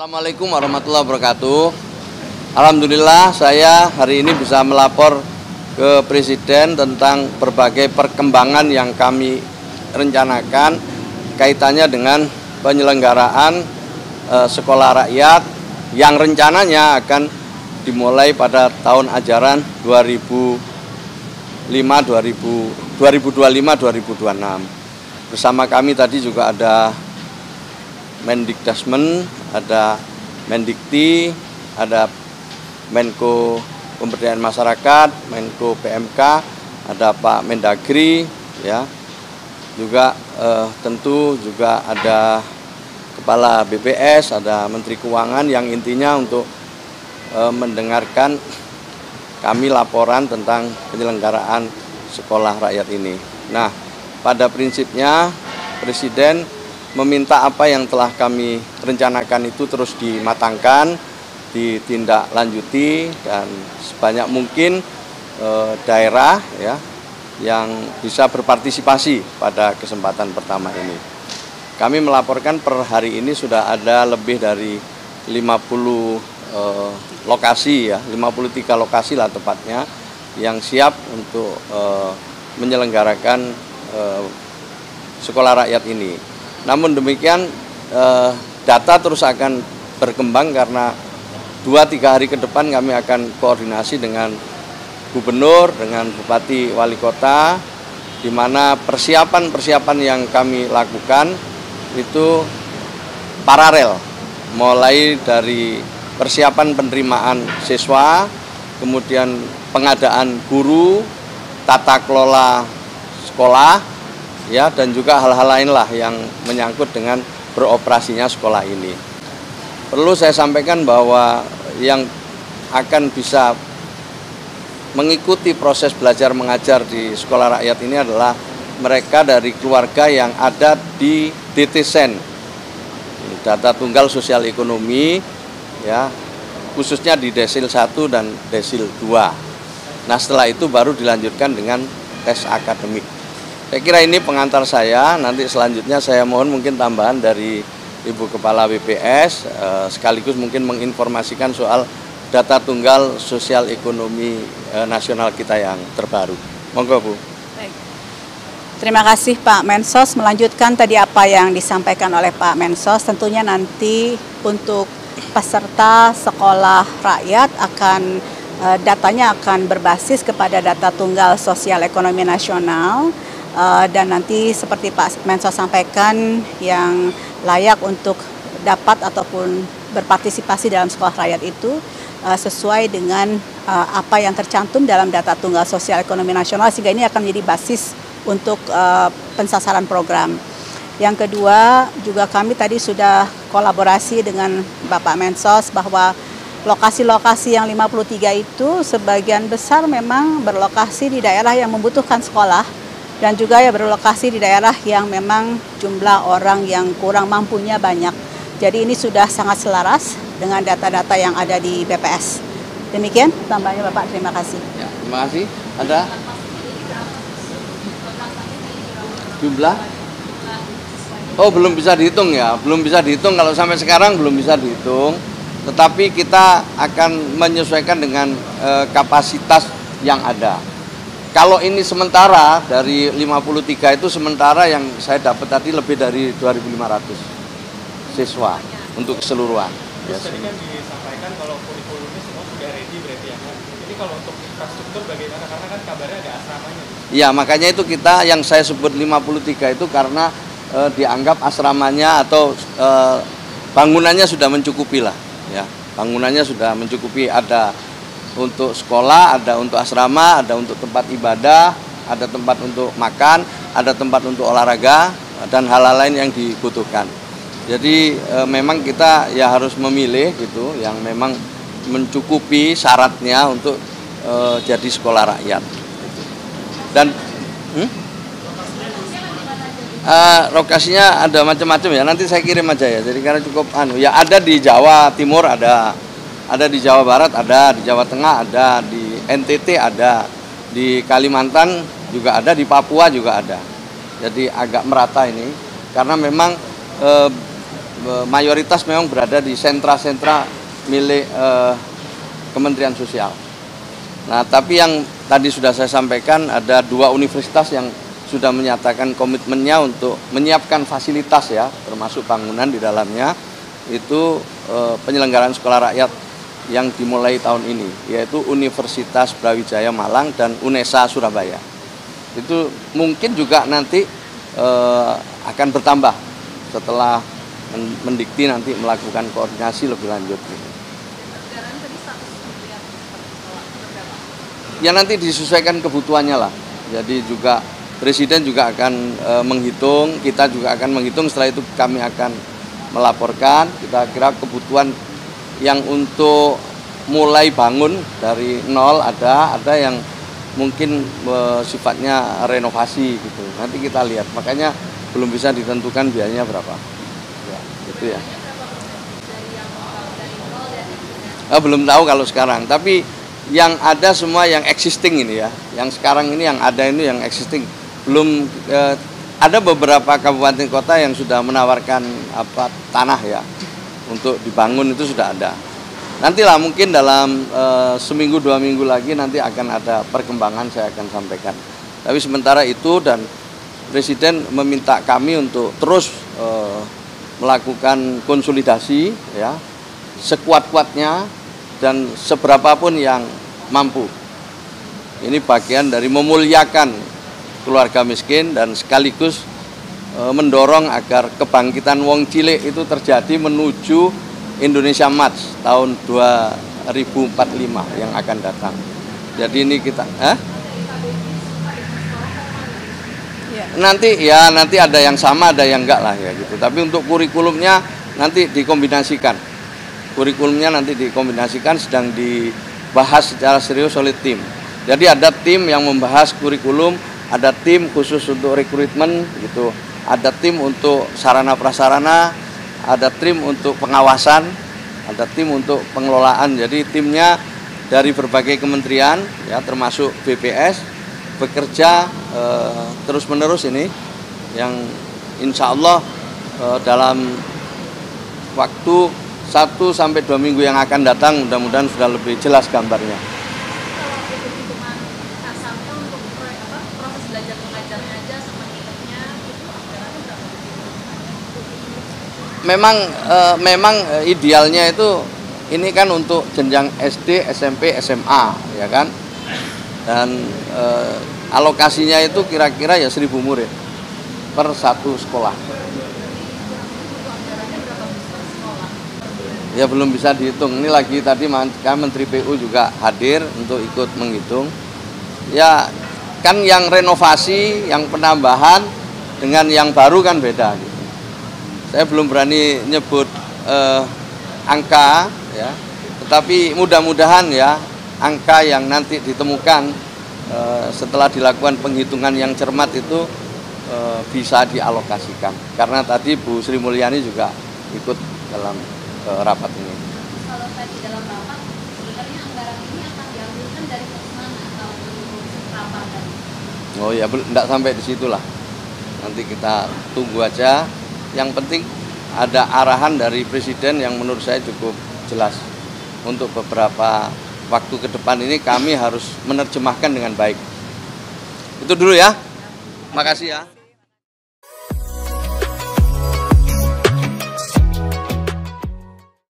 Assalamualaikum warahmatullahi wabarakatuh. Alhamdulillah saya hari ini bisa melapor ke Presiden tentang berbagai perkembangan yang kami rencanakan kaitannya dengan penyelenggaraan sekolah rakyat yang rencananya akan dimulai pada tahun ajaran 2025-2026. Bersama kami tadi juga ada Mendikdasmen, ada Mendikti, ada Menko Pemberdayaan Masyarakat, Menko PMK, ada Pak Mendagri, ya. Juga tentu juga ada Kepala BPS, ada Menteri Keuangan yang intinya untuk mendengarkan kami laporan tentang penyelenggaraan sekolah rakyat ini. Nah, pada prinsipnya Presiden meminta apa yang telah kami rencanakan itu terus dimatangkan, ditindaklanjuti, dan sebanyak mungkin daerah ya yang bisa berpartisipasi pada kesempatan pertama ini. Kami melaporkan per hari ini sudah ada lebih dari 50 lokasi ya, 53 lokasi lah tepatnya yang siap untuk menyelenggarakan sekolah rakyat ini. Namun demikian data terus akan berkembang karena 2-3 hari ke depan kami akan koordinasi dengan Gubernur, dengan Bupati Wali Kota, di mana persiapan yang kami lakukan itu paralel, mulai dari persiapan penerimaan siswa, kemudian pengadaan guru, tata kelola sekolah, ya, dan juga hal-hal lain lah yang menyangkut dengan beroperasinya sekolah ini. Perlu saya sampaikan bahwa yang akan bisa mengikuti proses belajar mengajar di sekolah rakyat ini adalah mereka dari keluarga yang ada di DTSEN, data tunggal sosial ekonomi, ya, khususnya di desil 1 dan desil 2. Nah, setelah itu baru dilanjutkan dengan tes akademik. Saya kira ini pengantar saya, nanti selanjutnya saya mohon mungkin tambahan dari Ibu Kepala BPS, sekaligus mungkin menginformasikan soal data tunggal sosial ekonomi nasional kita yang terbaru. Monggo Bu. Baik. Terima kasih Pak Mensos, melanjutkan tadi apa yang disampaikan oleh Pak Mensos, tentunya nanti untuk peserta sekolah rakyat akan datanya akan berbasis kepada data tunggal sosial ekonomi nasional. Dan nanti seperti Pak Mensos sampaikan yang layak untuk dapat ataupun berpartisipasi dalam sekolah rakyat itu sesuai dengan apa yang tercantum dalam data tunggal sosial ekonomi nasional, sehingga ini akan menjadi basis untuk pensasaran program. Yang kedua, juga kami tadi sudah kolaborasi dengan Bapak Mensos bahwa lokasi-lokasi yang 53 itu sebagian besar memang berlokasi di daerah yang membutuhkan sekolah, dan juga ya berlokasi di daerah yang memang jumlah orang yang kurang mampunya banyak. Jadi ini sudah sangat selaras dengan data-data yang ada di BPS. Demikian tambahnya Bapak, terima kasih. Ya, terima kasih. Ada jumlah? Oh, belum bisa dihitung ya, belum bisa dihitung, kalau sampai sekarang belum bisa dihitung. Tetapi kita akan menyesuaikan dengan kapasitas yang ada. Kalau ini sementara dari 53 itu sementara yang saya dapat tadi lebih dari 2.500 siswa untuk keseluruhan. Terus tadi kan disampaikan kalau kurikulumnya semua sudah ready berarti ya kan. Ini kalau untuk infrastruktur bagaimana? Karena kan kabarnya ada asramanya. Iya, makanya itu kita yang saya sebut 53 itu karena dianggap asramanya atau bangunannya sudah mencukupi lah. Ya, bangunannya sudah mencukupi, ada untuk sekolah, ada untuk asrama, ada untuk tempat ibadah, ada tempat untuk makan, ada tempat untuk olahraga, dan hal-hal lain yang dibutuhkan. Jadi memang kita ya harus memilih gitu yang memang mencukupi syaratnya untuk jadi sekolah rakyat. Dan lokasinya ada macam-macam ya, nanti saya kirim aja ya. Jadi karena cukup ya, ada di Jawa Timur, ada di Jawa Barat, ada di Jawa Tengah, ada di NTT, ada di Kalimantan juga ada, di Papua juga ada. Jadi agak merata ini karena memang mayoritas memang berada di sentra-sentra milik Kementerian Sosial. Nah, tapi yang tadi sudah saya sampaikan, ada 2 universitas yang sudah menyatakan komitmennya untuk menyiapkan fasilitas ya, termasuk bangunan di dalamnya, itu penyelenggaraan sekolah rakyat yang dimulai tahun ini, yaitu Universitas Brawijaya Malang dan UNESA Surabaya. Itu mungkin juga nanti akan bertambah setelah Mendikti nanti melakukan koordinasi lebih lanjut. Ya nanti disesuaikan kebutuhannya lah. Jadi juga Presiden juga akan menghitung, kita juga akan menghitung, setelah itu kami akan melaporkan kita kira kebutuhan yang untuk mulai bangun dari nol, ada yang mungkin sifatnya renovasi gitu. Nanti kita lihat, makanya belum bisa ditentukan biayanya berapa. Ya, gitu ya. Belum tahu kalau sekarang, tapi yang ada semua yang existing ini ya, yang sekarang ini yang ada ini yang existing. Belum ada beberapa kabupaten kota yang sudah menawarkan tanah ya untuk dibangun, itu sudah ada. Nantilah mungkin dalam seminggu 2 minggu lagi nanti akan ada perkembangan, saya akan sampaikan. Tapi sementara itu, dan Presiden meminta kami untuk terus melakukan konsolidasi ya, sekuat-kuatnya dan seberapapun yang mampu. Ini bagian dari memuliakan keluarga miskin dan sekaligus mendorong agar kebangkitan wong cilik itu terjadi menuju Indonesia Maju tahun 2045 yang akan datang. Jadi ini kita nanti ada yang sama, ada yang enggak lah ya gitu. Tapi untuk kurikulumnya nanti dikombinasikan. Kurikulumnya nanti dikombinasikan, sedang dibahas secara serius oleh tim. Jadi ada tim yang membahas kurikulum, ada tim khusus untuk rekrutmen gitu, ada tim untuk sarana prasarana, ada tim untuk pengawasan, ada tim untuk pengelolaan. Jadi timnya dari berbagai kementerian ya, termasuk BPS, bekerja terus-menerus ini, yang insya Allah dalam waktu 1-2 minggu yang akan datang mudah-mudahan sudah lebih jelas gambarnya. Memang idealnya itu ini kan untuk jenjang SD, SMP, SMA ya kan, dan alokasinya itu kira-kira ya 1.000 murid per satu sekolah. Ya belum bisa dihitung. Ini lagi tadi Menteri PU juga hadir untuk ikut menghitung. Ya kan yang renovasi, yang penambahan dengan yang baru kan beda gitu. Saya belum berani nyebut angka ya. Tetapi mudah-mudahan ya angka yang nanti ditemukan setelah dilakukan penghitungan yang cermat itu bisa dialokasikan. Karena tadi Bu Sri Mulyani juga ikut dalam rapat ini. Kalau tadi dalam rapat, sebenarnya anggaran ini akan diambilkan dari mana atau rapat? Oh ya, enggak sampai di situlah. Nanti kita tunggu aja. Yang penting ada arahan dari Presiden yang menurut saya cukup jelas. Untuk beberapa waktu ke depan ini kami harus menerjemahkan dengan baik. Itu dulu ya. Makasih ya.